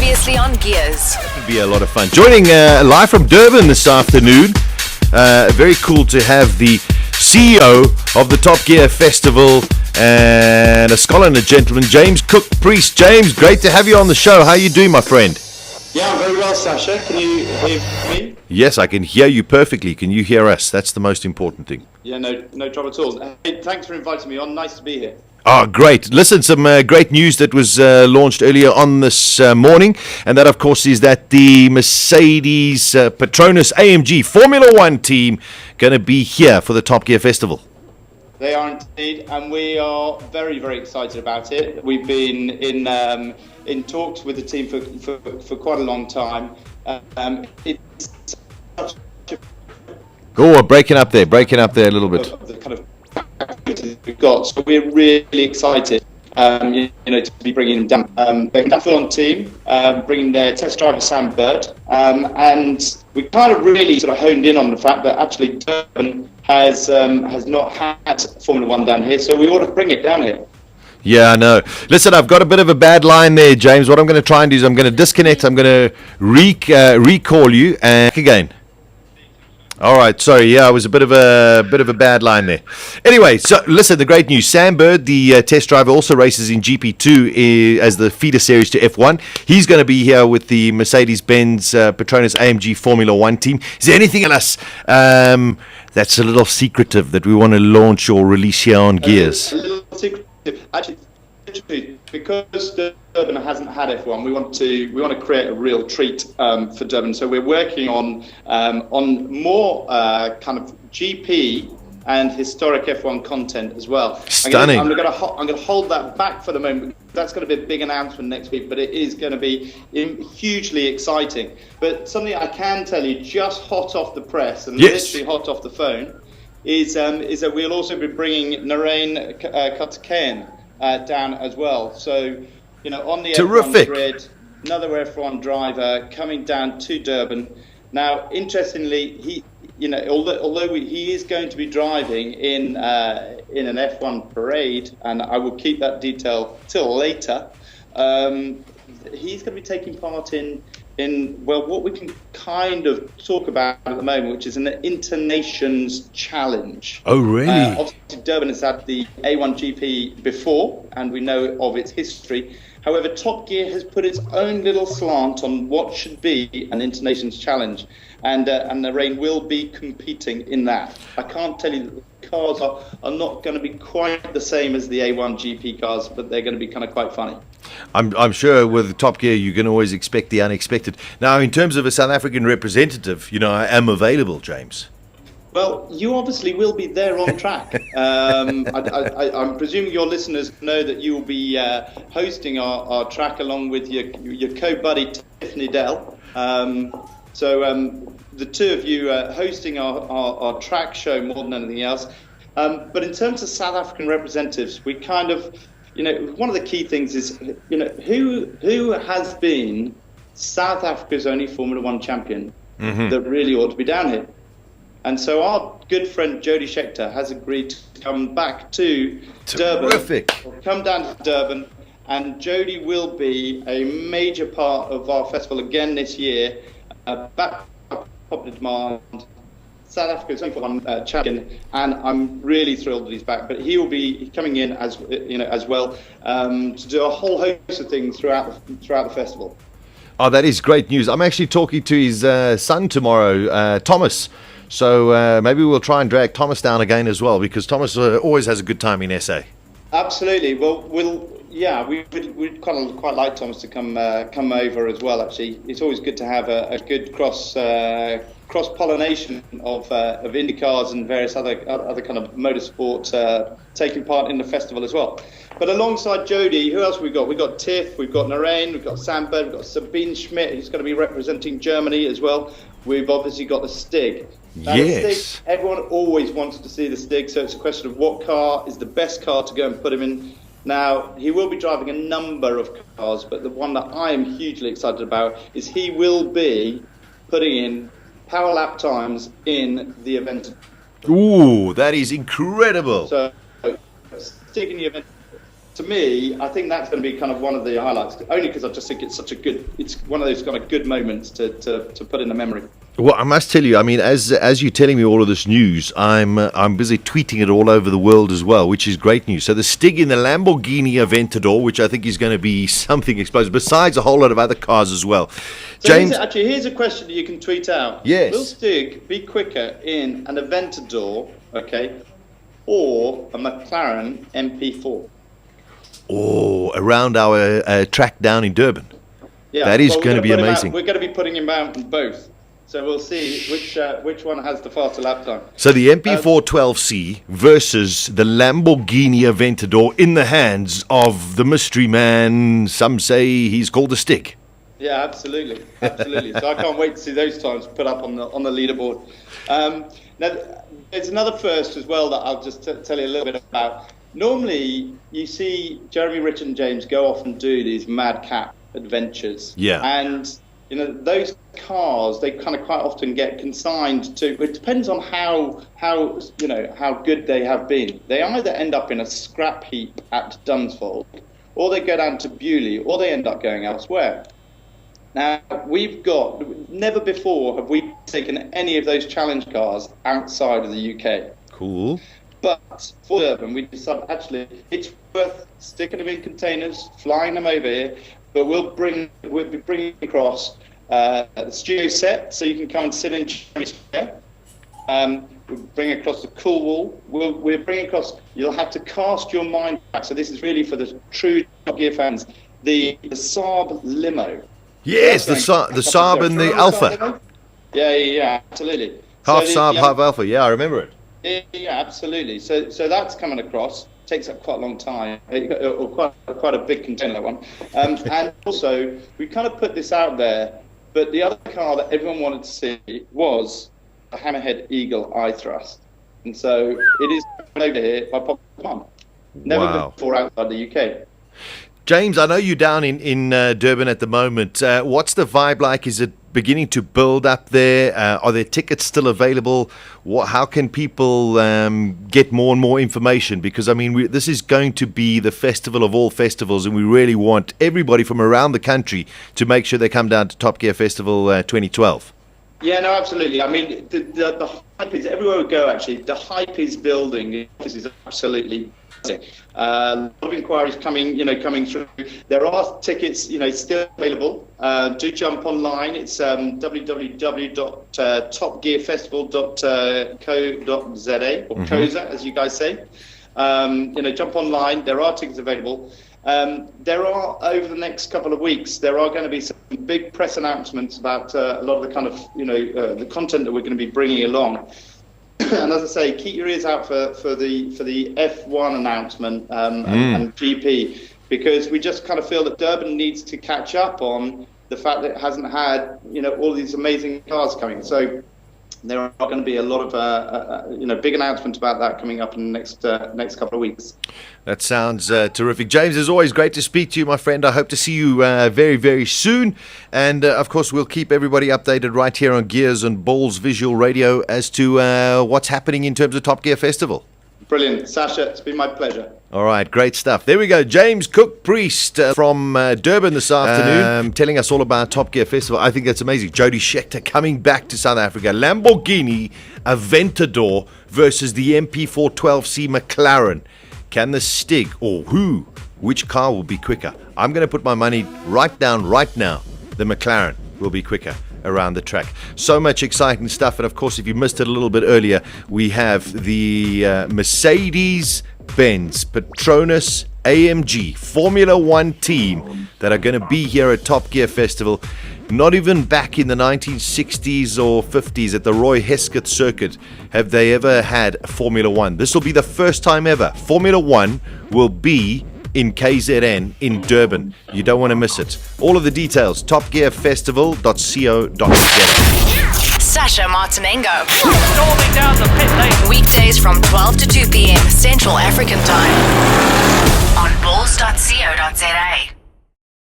Previously on Gears. It'll be a lot of fun. Joining live from Durban this afternoon. Very cool to have the CEO of the Top Gear Festival and a scholar and a gentleman, James Cooke-Priest. James, great to have you on the show. How are you doing, my friend? Yeah, I'm very well, Sasha. Can you hear me? Yes, I can hear you perfectly. Can you hear us? That's the most important thing. Yeah, no trouble at all. Hey, thanks for inviting me on. Nice to be here. Oh, great. Listen, some great news that was launched earlier on this morning. And that, of course, is that the Mercedes Petronas AMG Formula One team going to be here for the Top Gear Festival. They are indeed, and we are very, very excited about it. We've been in talks with the team for quite a long time. It's such a breaking up there a little bit. The kind of we've got, so we're really excited, to be bringing them down. They're a full-on team, bringing their test driver Sam Bird, and we kind of really sort of honed in on the fact that actually Durban has not had Formula One down here, so we ought to bring it down here. Yeah, I know. Listen, I've got a bit of a bad line there, James. What I'm going to try and do is I'm going to disconnect. I'm going to recall you and again. All right, sorry. Yeah, it was a bit of a bad line there. Anyway, so listen, the great news: Sam Bird, the test driver, also races in GP2 as the feeder series to F1. He's going to be here with the Mercedes-Benz Petronas AMG Formula One team. Is there anything else that's a little secretive that we want to launch or release here on Gears? A little secretive, actually, because Durban hasn't had F1. We want to create a real treat for Durban. So we're working on more kind of GP and historic F1 content as well. Stunning. I'm going to hold that back for the moment. That's going to be a big announcement next week, but it is going to be hugely exciting. But something I can tell you, just hot off the press and literally hot off the phone, is that we'll also be bringing Narain Karthikeyan down as well. So, on the Terrific. F1 grid, another F1 driver coming down to Durban. Now, interestingly, he is going to be driving in an F1 parade, and I will keep that detail till later. He's going to be taking part in what we can kind of talk about at the moment, which is an Internations Challenge. Oh, really? Obviously, Durban has had the A1GP before, and we know of its history. However, Top Gear has put its own little slant on what should be an Internations Challenge, and the Rain will be competing in that. I can't tell you that the cars are not going to be quite the same as the A1GP cars, but they're going to be kind of quite funny. I'm sure with Top Gear you can always expect the unexpected. Now, in terms of a South African representative, I am available, James. Well, you obviously will be there on track. I'm presuming your listeners know that you will be hosting our track along with your co-buddy Tiffany Dell. So the two of you hosting our track show more than anything else. But in terms of South African representatives, we kind of, one of the key things is, who has been South Africa's only Formula One champion that really ought to be down here. And so our good friend Jody Scheckter has agreed to come back to Terrific. Durban. Come down to Durban, and Jody will be a major part of our festival again this year. Back to popular demand. South Africa's only one champion, and I'm really thrilled that he's back. But he will be coming in as well to do a whole host of things throughout the festival. Oh, that is great news. I'm actually talking to his son tomorrow, Thomas. So maybe we'll try and drag Thomas down again as well, because Thomas always has a good time in SA. Absolutely. Well, we'd quite like Thomas to come over as well. Actually, it's always good to have a good cross pollination of IndyCars and various other kind of motorsport taking part in the festival as well. But alongside Jody, who else have we got? We've got Tiff, we've got Narain, we've got Sam Bird, we've got Sabine Schmidt, who's going to be representing Germany as well. We've obviously got the Stig. Now, yes. The Stig, everyone always wants to see the Stig, so it's a question of what car is the best car to go and put him in. Now, he will be driving a number of cars, but the one that I am hugely excited about is he will be putting in power lap times in the event. Ooh, that is incredible. So, Stig in the event. to me, I think that's going to be kind of one of the highlights. Only because I just think it's one of those kind of good moments to put in the memory. Well, I must tell you, I mean, as you're telling me all of this news, I'm busy tweeting it all over the world as well, which is great news. So the Stig in the Lamborghini Aventador, which I think is going to be something explosive, besides a whole lot of other cars as well. So James, here's a question that you can tweet out. Yes. Will Stig be quicker in an Aventador, okay, or a McLaren MP4? Oh, around our track down in Durban. Yeah, that is going to be amazing. We're going to be putting him out in both. So we'll see which one has the faster lap time. So the MP4 12C versus the Lamborghini Aventador in the hands of the mystery man. Some say he's called the Stig. Yeah, absolutely. So I can't wait to see those times put up on the leaderboard. Now, there's another first as well that I'll just tell you a little bit about. Normally, you see Jeremy, Rich, and James go off and do these madcap adventures. Yeah. And those cars, they kind of quite often get consigned to. It depends on how good they have been. They either end up in a scrap heap at Dunsfold, or they go down to Bewley, or they end up going elsewhere. Now, never before have we taken any of those challenge cars outside of the UK. Cool. But for Durban, we decided actually it's worth sticking them in containers, flying them over here. But we'll be bringing across the studio set, so you can come and sit in Jeremy's chair. We'll bring across the cool wall. We'll bring across. You'll have to cast your mind back. So this is really for the true Top Gear fans. The Saab limo. Yes, the Saab and the Alpha. Yeah, absolutely. Half Saab, half Alpha. Yeah, I remember it. Yeah, absolutely. So that's coming across. Takes up quite a long time, or quite a big container, that one. And also, we kind of put this out there, but the other car that everyone wanted to see was a Hammerhead Eagle I-Thrust. And so it is over here by Pop One. Never before outside the UK. James, I know you're down in Durban at the moment. What's the vibe like? Is it beginning to build up there? Are there tickets still available? How can people get more and more information? Because, I mean, this is going to be the festival of all festivals, and we really want everybody from around the country to make sure they come down to Top Gear Festival 2012. Yeah, no, absolutely. I mean, the hype is, everywhere we go, actually, the hype is building. This is absolutely a lot of inquiries coming through. There are tickets, still available. Do jump online. It's www.topgearfestival.co.za or COZA, as you guys say. Jump online. There are tickets available. There are, over the next couple of weeks, there are going to be some big press announcements about a lot of the kind of, the content that we're going to be bringing along. And as I say, keep your ears out for the F1 announcement and GP, because we just kind of feel that Durban needs to catch up on the fact that it hasn't had all these amazing cars coming. So there are going to be a lot of big announcements about that coming up in the next couple of weeks. That sounds terrific. James, it's always great to speak to you, my friend. I hope to see you very, very soon. And, of course, we'll keep everybody updated right here on Gears and Balls Visual Radio as to what's happening in terms of Top Gear Festival. Brilliant. Sasha, it's been my pleasure. All right, great stuff. There we go. James Cooke-Priest from Durban this afternoon, telling us all about Top Gear Festival. I think that's amazing. Jody Scheckter coming back to South Africa. Lamborghini Aventador versus the MP4 12C McLaren. Can the Stig, or which car will be quicker? I'm going to put my money right down right now. The McLaren will be quicker around the track. So much exciting stuff. And of course, if you missed it a little bit earlier, we have the Mercedes-Benz Petronas AMG Formula One team that are going to be here at Top Gear Festival. Not even back in the 1960s or 50s at the Roy Hesketh circuit have they ever had Formula One. This will be the first time ever. Formula One will be in KZN in Durban. You don't want to miss it. All of the details, topgearfestival.co.za. Sasha Martinengo. Storming down the pit lane. Weekdays from 12 to 2 p.m. Central African Time on balls.co.za.